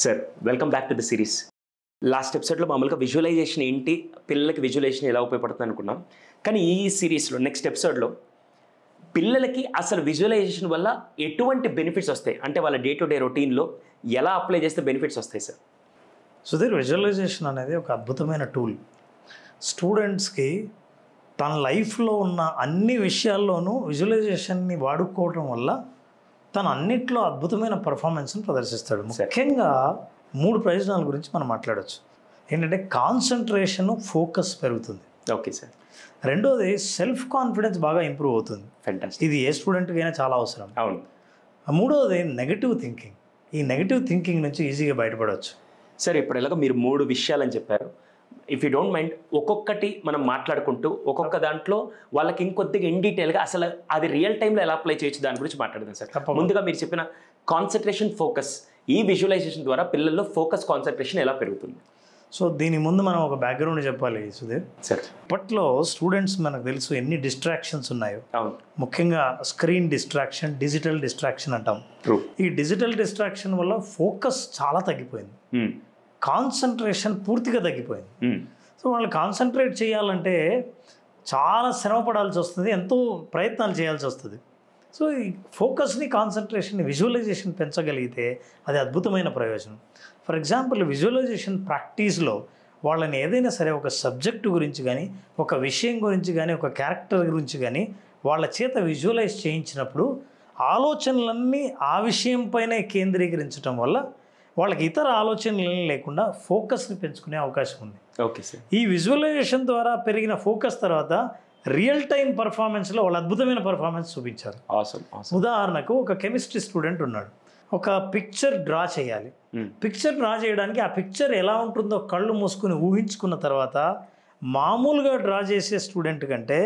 Sir welcome back to the series. Last ఎపిసోడ్లో మామూలుగా visualisation ఏంటి, పిల్లలకి విజువలైజేషన్ ఎలా ఉపయోగపడుతుంది అనుకున్నాం. కానీ ఈ సిరీస్లో నెక్స్ట్ ఎపిసోడ్లో పిల్లలకి అసలు విజువలైజేషన్ వల్ల ఎటువంటి బెనిఫిట్స్ వస్తాయి, అంటే వాళ్ళ డే టు డే రొటీన్లో ఎలా అప్లై చేస్తే బెనిఫిట్స్ వస్తాయి సార్? సుధీర్, విజువలైజేషన్ అనేది ఒక అద్భుతమైన టూల్. స్టూడెంట్స్కి తన లైఫ్లో ఉన్న అన్ని విషయాల్లోనూ విజువలైజేషన్ని వాడుకోవడం వల్ల తను అన్నిట్లో అద్భుతమైన పర్ఫార్మెన్స్ని ప్రదర్శిస్తాడు. ముఖ్యంగా 3 ప్రయోజనాల గురించి మనం మాట్లాడవచ్చు. ఏంటంటే కాన్సన్ట్రేషన్, ఫోకస్ పెరుగుతుంది. Okay sir. రెండోది సెల్ఫ్ కాన్ఫిడెన్స్ బాగా ఇంప్రూవ్ అవుతుంది. ఫెంటాస్టిక్. ఇది ఏ స్టూడెంట్కి అయినా చాలా అవసరం. అవును. మూడోది నెగటివ్ థింకింగ్. ఈ నెగటివ్ థింకింగ్ నుంచి ఈజీగా బయటపడవచ్చు. సార్, ఇప్పుడు ఎలాగో మీరు 3 విషయాలని చెప్పారు. ఇఫ్ యూ డోంట్ మైండ్ ఒక్కొక్కటి మనం మాట్లాడుకుంటూ ఒక్కొక్క దాంట్లో వాళ్ళకి ఇంకొద్దిగా ఇన్ డీటెయిల్గా అసలు అది రియల్ టైంలో ఎలా అప్లై చేయొచ్చు దాని గురించి మాట్లాడదాం సార్. ముందుగా మీరు చెప్పిన కాన్సన్ట్రేషన్, ఫోకస్, ఈ విజువలైజేషన్ ద్వారా పిల్లల్లో ఫోకస్, కాన్సన్ట్రేషన్ ఎలా పెరుగుతుంది? సో దీని ముందు మనం ఒక బ్యాక్గ్రౌండ్ చెప్పాలి సుధీర్. సార్, అప్పట్లో స్టూడెంట్స్ మనకు తెలుసు ఎన్ని డిస్ట్రాక్షన్స్ ఉన్నాయో. అవును. ముఖ్యంగా స్క్రీన్ డిస్ట్రాక్షన్, డిజిటల్ డిస్ట్రాక్షన్ అంటాం. ఈ డిజిటల్ డిస్ట్రాక్షన్ వల్ల ఫోకస్ చాలా తగ్గిపోయింది, కాన్సన్ట్రేషన్ పూర్తిగా తగ్గిపోయింది. సో వాళ్ళు కాన్సన్ట్రేట్ చేయాలంటే చాలా శ్రమ పడాల్సి వస్తుంది, ఎంతో ప్రయత్నాలు చేయాల్సి వస్తుంది. సో ఈ ఫోకస్ని, కాన్సన్ట్రేషన్ని, విజువలైజేషన్ పెంచగలిగితే అది అద్భుతమైన ప్రయోజనం. ఫర్ ఎగ్జాంపుల్, విజువలైజేషన్ ప్రాక్టీస్లో వాళ్ళని ఏదైనా సరే ఒక సబ్జెక్టు గురించి కానీ, ఒక విషయం గురించి కానీ, ఒక క్యారెక్టర్ గురించి కానీ వాళ్ళ చేత విజువలైజ్ చేయించినప్పుడు ఆలోచనలన్నీ ఆ విషయంపైనే కేంద్రీకరించడం వల్ల వాళ్ళకి ఇతర ఆలోచనలు లేకుండా ఫోకస్ని పెంచుకునే అవకాశం ఉంది. Okay sir. ఈ విజువలైజేషన్ ద్వారా పెరిగిన ఫోకస్ తర్వాత రియల్ టైం పర్ఫార్మెన్స్లో వాళ్ళు అద్భుతమైన పర్ఫార్మెన్స్ చూపించారు. ఉదాహరణకు ఒక కెమిస్ట్రీ స్టూడెంట్ ఉన్నాడు. ఒక పిక్చర్ డ్రా చేయాలి. పిక్చర్ డ్రా చేయడానికి ఆ పిక్చర్ ఎలా ఉంటుందో కళ్ళు మూసుకుని ఊహించుకున్న తర్వాత మామూలుగా డ్రా చేసే స్టూడెంట్ కంటే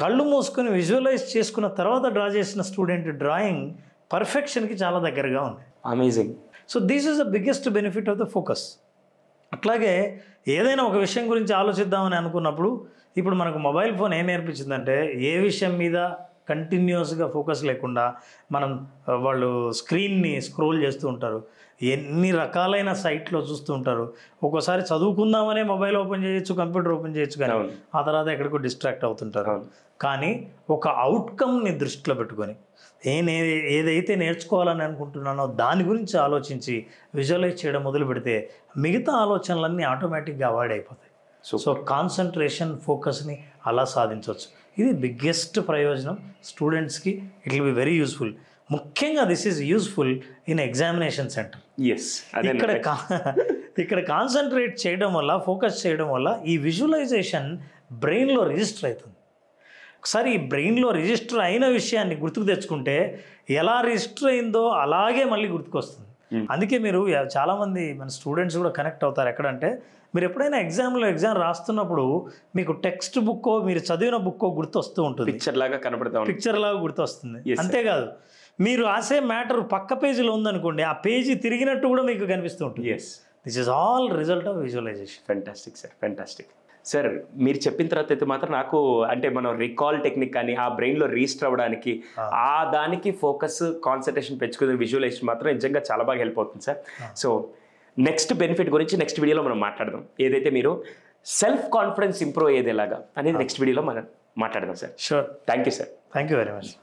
కళ్ళు మూసుకొని విజువలైజ్ చేసుకున్న తర్వాత డ్రా చేసిన స్టూడెంట్ డ్రాయింగ్ పర్ఫెక్షన్కి చాలా దగ్గరగా ఉంది. Amazing. So this is the biggest benefit of the focus. అట్లాగే ఏదైనా ఒక విషయం గురించి ఆలోచిద్దామని అనుకున్నప్పుడు ఇప్పుడు మనకు మొబైల్ ఫోన్ ఏం నేర్పించిందంటే ఏ విషయం మీద కంటిన్యూస్గా ఫోకస్ లేకుండా వాళ్ళు స్క్రీన్ని స్క్రోల్ చేస్తూ ఉంటారు, ఎన్ని రకాలైన సైట్లో చూస్తూ ఉంటారు. ఒక్కోసారి చదువుకుందామనే మొబైల్ ఓపెన్ చేయొచ్చు, కంప్యూటర్ ఓపెన్ చేయొచ్చు, కానీ ఆ తర్వాత ఎక్కడికో డిస్ట్రాక్ట్ అవుతుంటారు. కానీ ఒక అవుట్కమ్ని దృష్టిలో పెట్టుకొని ఏదైతే నేర్చుకోవాలని అనుకుంటున్నానో దాని గురించి ఆలోచించి విజువలైజ్ చేయడం మొదలు పెడితే మిగతా ఆలోచనలన్నీ ఆటోమేటిక్గా అవాయిడ్ అయిపోతాయి. సో కాన్సన్ట్రేషన్, ఫోకస్ని అలా సాధించవచ్చు. ఇది బిగ్గెస్ట్ ప్రయోజనం స్టూడెంట్స్కి. It will be very useful. ముఖ్యంగా this is useful in examination centre. ఇక్కడ కాన్సన్ట్రేట్ చేయడం వల్ల, ఫోకస్ చేయడం వల్ల ఈ విజువలైజేషన్ బ్రెయిన్లో రిజిస్టర్ అవుతుంది. ఒకసారి ఈ బ్రెయిన్లో రిజిస్టర్ అయిన విషయాన్ని గుర్తుకు తెచ్చుకుంటే ఎలా రిజిస్టర్ అయిందో అలాగే మళ్ళీ గుర్తుకొస్తుంది. అందుకే మీరు చాలామంది మన స్టూడెంట్స్ కూడా కనెక్ట్ అవుతారు. ఎక్కడంటే మీరు ఎప్పుడైనా ఎగ్జామ్ రాస్తున్నప్పుడు మీకు టెక్స్ట్ బుక్కో, మీరు చదివిన బుక్కో గుర్తొస్తూ ఉంటుంది, పిక్చర్ లాగా గుర్తొస్తుంది. అంతేకాదు, మీరు రాసే మ్యాటర్ పక్క పేజీలో ఉందనుకోండి, ఆ పేజీ తిరిగినట్టు కూడా మీకు కనిపిస్తూ ఉంటుంది. This is all result of visualisation. Fantastic sir, fantastic. Sir, మీరు చెప్పిన తర్వాత అయితే మాత్రం నాకు అంటే మనం రికాల్ టెక్నిక్ కానీ ఆ బ్రెయిన్లో రిజిస్టర్ అవ్వడానికి ఆ దానికి ఫోకస్, కాన్సన్ట్రేషన్ పెంచుకునే విజువలైజేషన్ మాత్రం నిజంగా చాలా బాగా హెల్ప్ అవుతుంది సార్. సో నెక్స్ట్ బెనిఫిట్ గురించి నెక్స్ట్ వీడియోలో మనం మాట్లాడదాం. ఏదైతే మీరు సెల్ఫ్ కాన్ఫిడెన్స్ ఇంప్రూవ్ అయ్యేది ఎలాగా అనేది నెక్స్ట్ వీడియోలో మనం మాట్లాడదాం sir. Sure. Thank you sir. Thank you very much.